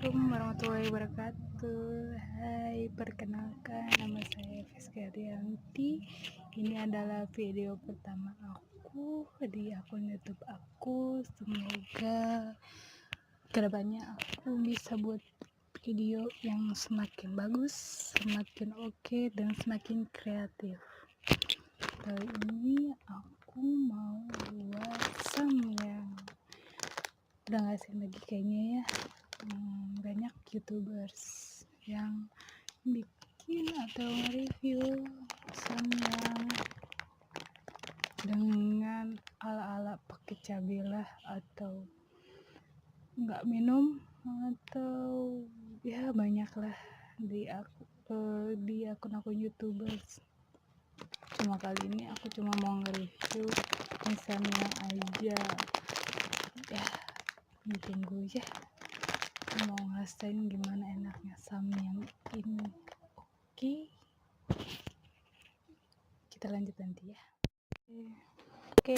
Assalamualaikum warahmatullahi wabarakatuh. Hai, perkenalkan nama saya Fiskarianti. Ini adalah video pertama aku di akun YouTube aku. Semoga kedepannya aku bisa buat video yang semakin bagus, semakin oke, dan semakin kreatif. Kali ini aku mau buat Samyang. Udah gak asing lagi kayaknya ya. Banyak YouTubers yang bikin atau review Samyang dengan ala-ala pakai cabai atau nggak minum, atau ya banyak lah di akun-akun YouTubers. Cuma kali ini aku cuma mau nge-review Samyang aja ya, ditunggu ya, mau ngerasain gimana enaknya Samyang ini. Oke, kita lanjut nanti ya. Oke.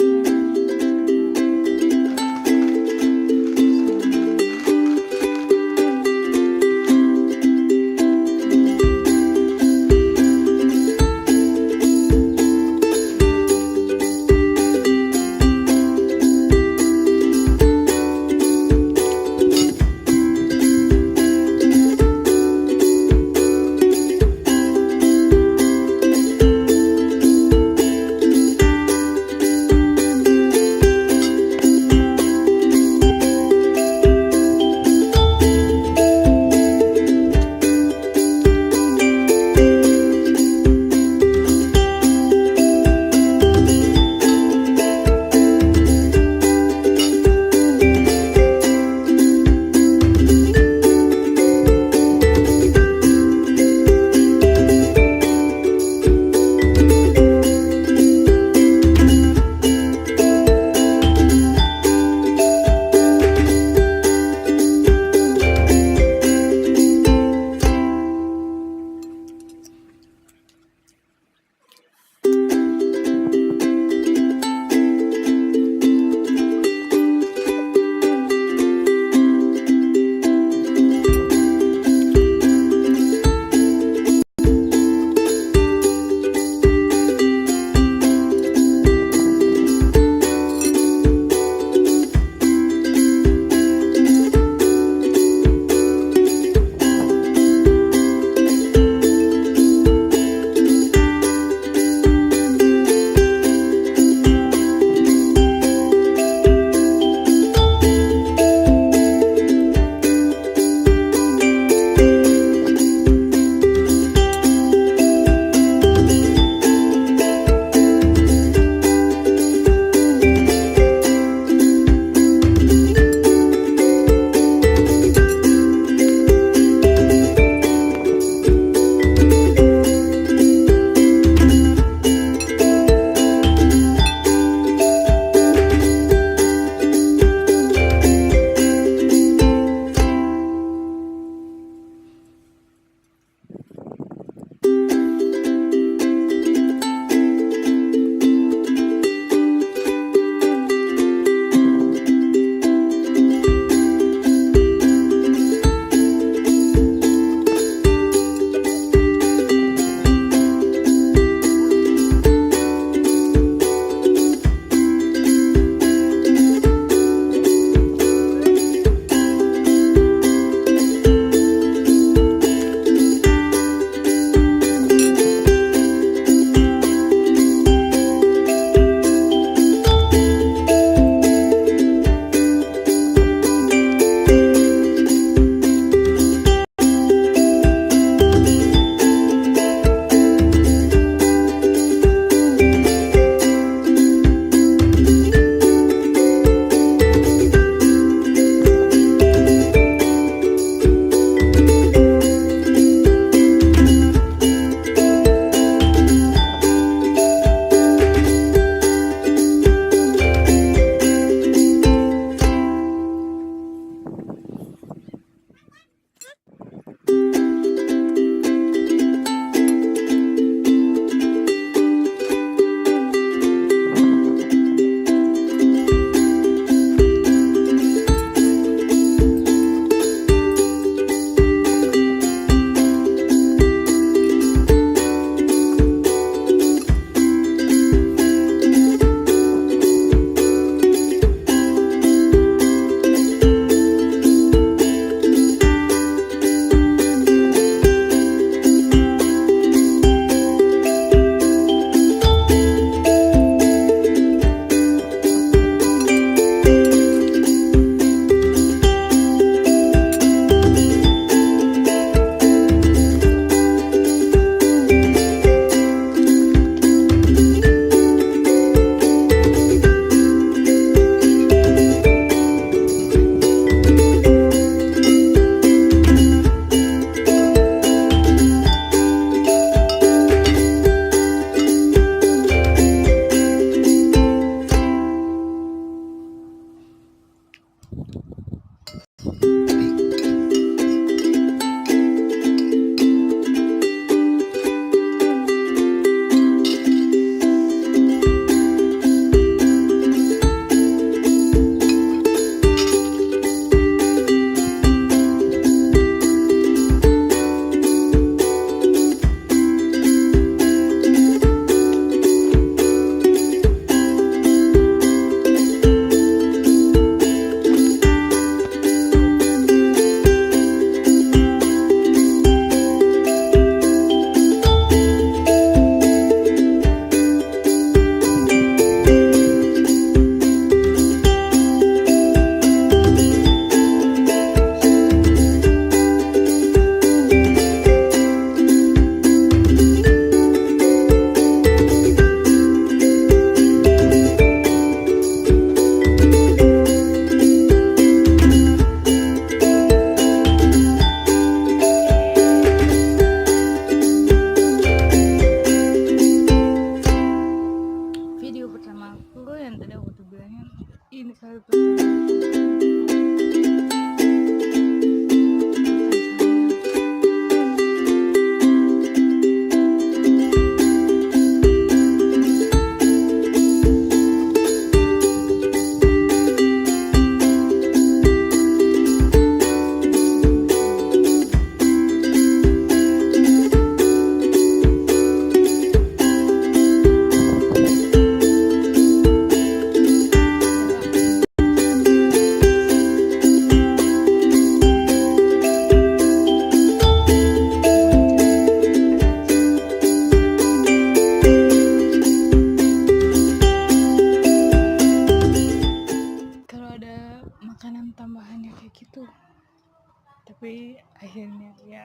tapi akhirnya ya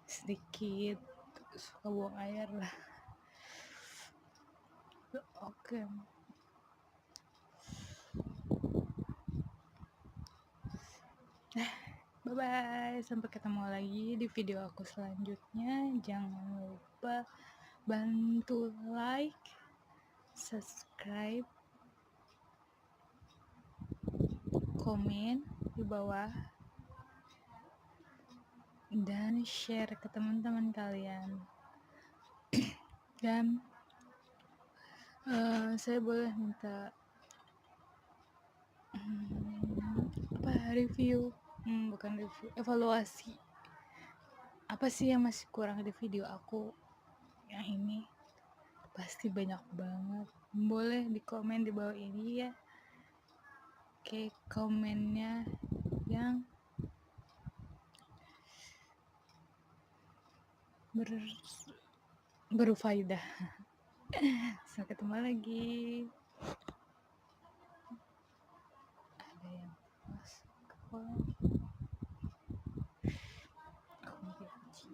sedikit suka buang air lah. Oke. Bye bye, sampai ketemu lagi di video aku selanjutnya. Jangan lupa bantu like, subscribe, komen di bawah, dan share ke teman-teman kalian. Dan saya boleh minta review, bukan review, evaluasi. Apa sih yang masih kurang di video aku yang ini? Pasti banyak banget. Boleh di komen di bawah ini ya. Oke, komennya yang berfaedah. Sampai ketemu lagi. Ada yang masuk ke kolam. Aku mau benci.